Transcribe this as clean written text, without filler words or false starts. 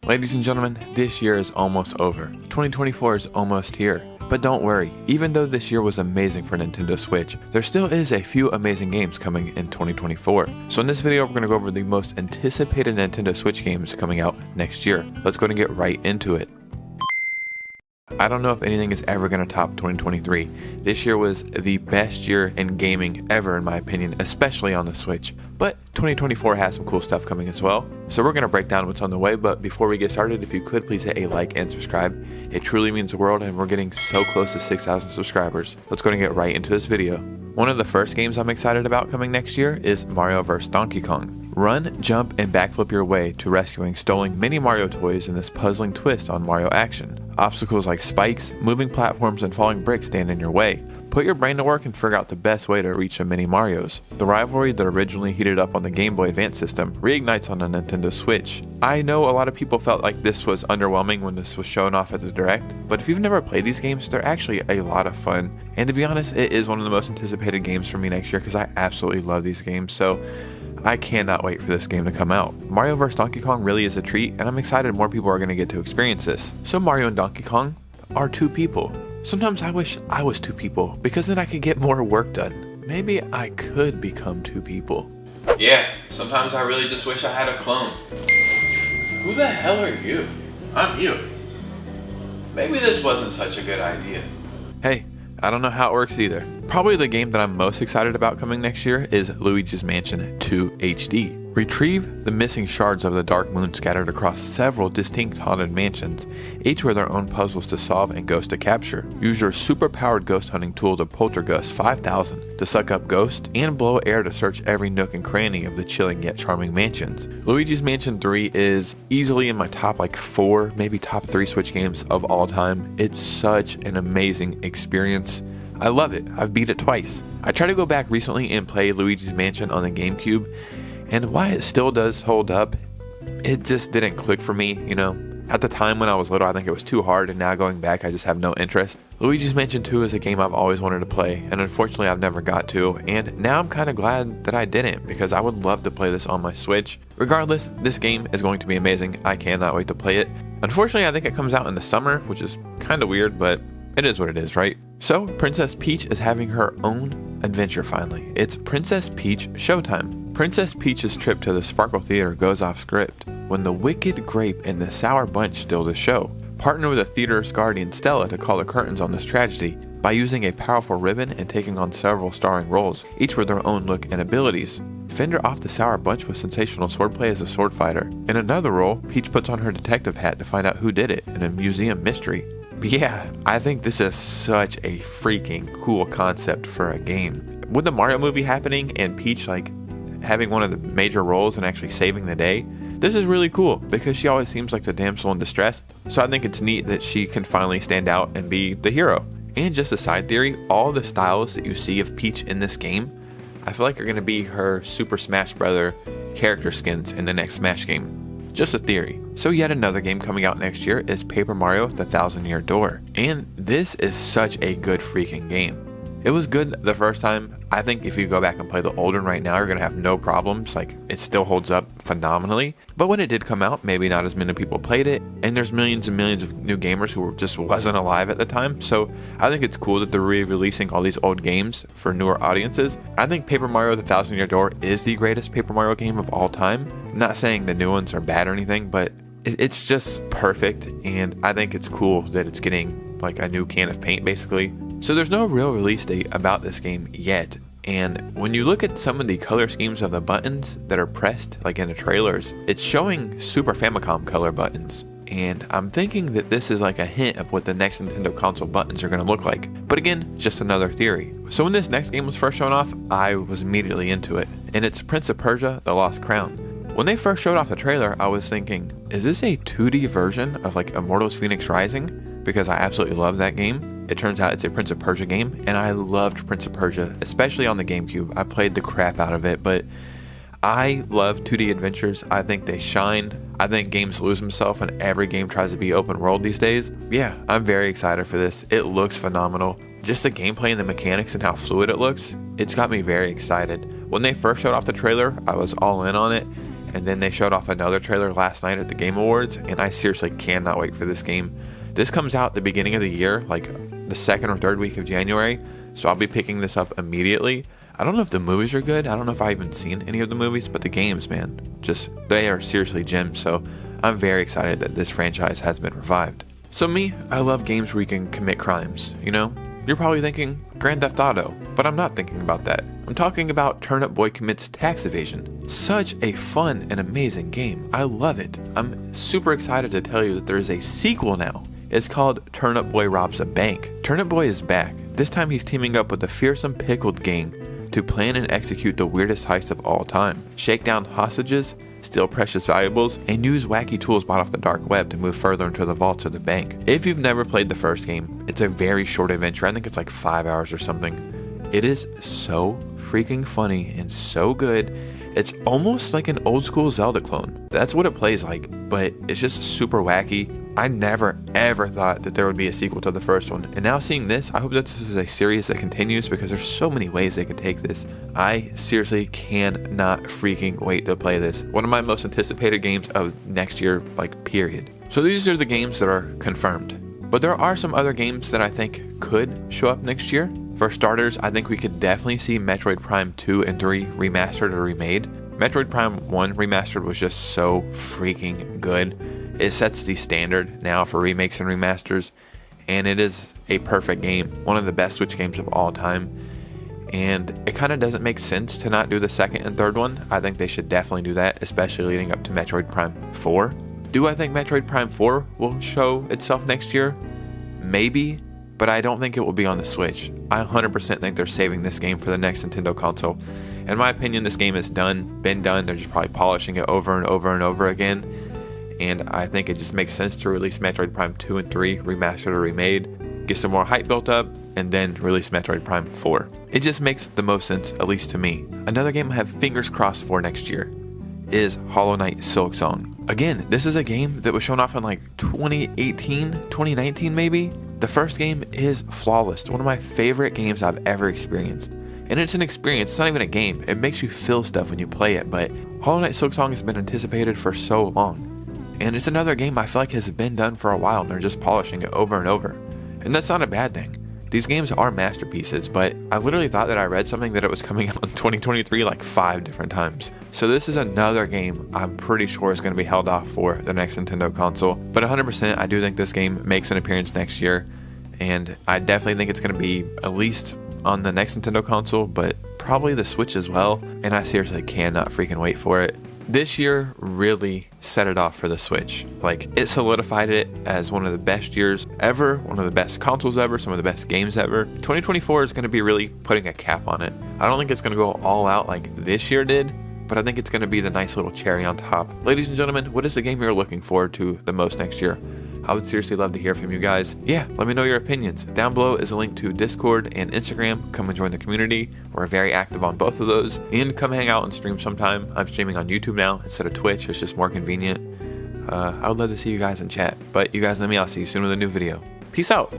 Ladies and gentlemen, this year is almost over. 2024 is almost here. But don't worry, even though this year was amazing for Nintendo Switch, there still is a few amazing games coming in 2024. So in this video, we're going to go over the most anticipated Nintendo Switch games coming out next year. Let's go ahead and get right into it. I don't know if anything is ever going to top 2023. This year was the best year in gaming ever in my opinion, especially on the Switch. But 2024 has some cool stuff coming as well. So we're going to break down what's on the way, but before we get started, if you could please hit a like and subscribe. It truly means the world and we're getting so close to 6,000 subscribers. Let's go ahead and get right into this video. One of the first games I'm excited about coming next year is Mario vs. Donkey Kong. Run, jump, and backflip your way to rescuing stolen mini Mario toys in this puzzling twist on Mario action. Obstacles like spikes, moving platforms, and falling bricks stand in your way. Put your brain to work and figure out the best way to reach the mini Marios. The rivalry that originally heated up on the Game Boy Advance system reignites on the Nintendo Switch. I know a lot of people felt like this was underwhelming when this was shown off at the Direct, but if you've never played these games, they're actually a lot of fun. And to be honest, it is one of the most anticipated games for me next year because I absolutely love these games, so I cannot wait for this game to come out. Mario vs. Donkey Kong really is a treat, and I'm excited more people are going to get to experience this. So Mario and Donkey Kong are two people. Sometimes I wish I was two people, because then I could get more work done. Maybe I could become two people. Yeah, sometimes I really just wish I had a clone. Who the hell are you? I'm you. Maybe this wasn't such a good idea. Hey, I don't know how it works either. Probably the game that I'm most excited about coming next year is Luigi's Mansion 2 HD. Retrieve the missing shards of the Dark Moon scattered across several distinct haunted mansions, each with their own puzzles to solve and ghosts to capture. Use your super-powered ghost hunting tool, the Poltergust 5000, to suck up ghosts and blow air to search every nook and cranny of the chilling yet charming mansions. Luigi's Mansion 3 is easily in my top 4, maybe top 3 Switch games of all time. It's such an amazing experience. I love it. I've beat it twice. I tried to go back recently and play Luigi's Mansion on the GameCube, and while it still does hold up, it just didn't click for me, you know. At the time when I was little, I think it was too hard, and now going back, I just have no interest. Luigi's Mansion 2 is a game I've always wanted to play, and unfortunately I've never got to, and now I'm kind of glad that I didn't, because I would love to play this on my Switch. Regardless, this game is going to be amazing. I cannot wait to play it. Unfortunately, I think it comes out in the summer, which is kind of weird, but it is what it is, right? So, Princess Peach is having her own adventure finally. It's Princess Peach Showtime. Princess Peach's trip to the Sparkle Theater goes off script when the Wicked Grape and the Sour Bunch steal the show. Partner with the theater's guardian Stella to call the curtains on this tragedy by using a powerful ribbon and taking on several starring roles, each with their own look and abilities. Fender off the Sour Bunch with sensational swordplay as a sword fighter. In another role, Peach puts on her detective hat to find out who did it in a museum mystery. But yeah, I think this is such a freaking cool concept for a game. With the Mario movie happening and Peach having one of the major roles and actually saving the day, this is really cool because she always seems like the damsel in distress. So I think it's neat that she can finally stand out and be the hero. And just a side theory, all the styles that you see of Peach in this game, I feel like are going to be her Super Smash Bros. Character skins in the next Smash game. Just a theory. So yet another game coming out next year is Paper Mario: The Thousand Year Door. And this is such a good freaking game. It was good the first time. I think if you go back and play the older one right now, you're going to have no problems. It still holds up phenomenally. But when it did come out, maybe not as many people played it. And there's millions and millions of new gamers who just wasn't alive at the time. So I think it's cool that they're re-releasing all these old games for newer audiences. I think Paper Mario: The Thousand Year Door is the greatest Paper Mario game of all time. I'm not saying the new ones are bad or anything, but it's just perfect. And I think it's cool that it's getting a new can of paint basically. So there's no real release date about this game yet, and when you look at some of the color schemes of the buttons that are pressed, in the trailers, it's showing Super Famicom color buttons, and I'm thinking that this is a hint of what the next Nintendo console buttons are going to look like. But again, just another theory. So when this next game was first shown off, I was immediately into it, and it's Prince of Persia: The Lost Crown. When they first showed off the trailer, I was thinking, is this a 2D version of Immortals Phoenix Rising? Because I absolutely love that game. It turns out it's a Prince of Persia game, and I loved Prince of Persia, especially on the GameCube. I played the crap out of it, but I love 2D adventures. I think they shine. I think games lose themselves when every game tries to be open world these days. Yeah, I'm very excited for this. It looks phenomenal. Just the gameplay and the mechanics and how fluid it looks, it's got me very excited. When they first showed off the trailer, I was all in on it, and then they showed off another trailer last night at the Game Awards, and I seriously cannot wait for this game. This comes out the beginning of the year, like the second or third week of January, so I'll be picking this up immediately. I don't know if the movies are good. I don't know if I've even seen any of the movies, but the games, man, they are seriously gems, so I'm very excited that this franchise has been revived. So me, I love games where you can commit crimes, you know? You're probably thinking Grand Theft Auto, but I'm not thinking about that. I'm talking about Turnip Boy Commits Tax Evasion. Such a fun and amazing game. I love it. I'm super excited to tell you that there is a sequel now. It's called Turnip Boy Robs a Bank. Turnip Boy is back. This time he's teaming up with the fearsome Pickled Gang to plan and execute the weirdest heist of all time. Shake down hostages, steal precious valuables, and use wacky tools bought off the dark web to move further into the vaults of the bank. If you've never played the first game, it's a very short adventure. I think it's like 5 hours or something. It is so freaking funny and so good. It's almost like an old school Zelda clone. That's what it plays like, but it's just super wacky. I never ever thought that there would be a sequel to the first one, and now seeing this, I hope that this is a series that continues because there's so many ways they could take this. I seriously cannot freaking wait to play this. One of my most anticipated games of next year, like period. So these are the games that are confirmed, but there are some other games that I think could show up next year. For starters, I think we could definitely see Metroid Prime 2 and 3 remastered or remade. Metroid Prime 1 remastered was just so freaking good. It sets the standard now for remakes and remasters, and it is a perfect game, one of the best Switch games of all time. And it kind of doesn't make sense to not do the second and third one. I think they should definitely do that, especially leading up to Metroid Prime 4. Do I think Metroid Prime 4 will show itself next year? Maybe, but I don't think it will be on the Switch. I 100% think they're saving this game for the next Nintendo console. In my opinion, this game is been done. They're just probably polishing it over and over and over again. And I think it just makes sense to release Metroid Prime 2 and 3 remastered or remade, get some more hype built up, and then release Metroid Prime 4. It just makes the most sense, at least to me. Another game I have fingers crossed for next year is Hollow Knight Silksong. Again, this is a game that was shown off in like 2018, 2019 maybe. The first game is flawless. One of my favorite games I've ever experienced. And it's an experience, it's not even a game. It makes you feel stuff when you play it, but Hollow Knight Silksong has been anticipated for so long. And it's another game I feel like has been done for a while, and they're just polishing it over and over. And that's not a bad thing. These games are masterpieces, but I literally thought that I read something that it was coming out in 2023 like 5 different times. So this is another game I'm pretty sure is going to be held off for the next Nintendo console. But 100% I do think this game makes an appearance next year, and I definitely think it's going to be at least on the next Nintendo console, but probably the Switch as well. And I seriously cannot freaking wait for it. This year really set it off for the Switch. Like, it solidified it as one of the best years ever, one of the best consoles ever, some of the best games ever. 2024 is going to be really putting a cap on it. I don't think it's going to go all out like this year did, but I think it's going to be the nice little cherry on top. Ladies and gentlemen, what is the game you're looking forward to the most next year? I would seriously love to hear from you guys. Yeah, let me know your opinions. Down below is a link to Discord and Instagram. Come and join the community. We're very active on both of those. And come hang out and stream sometime. I'm streaming on YouTube now instead of Twitch. It's just more convenient. I would love to see you guys in chat. But you guys know me. I'll see you soon with a new video. Peace out.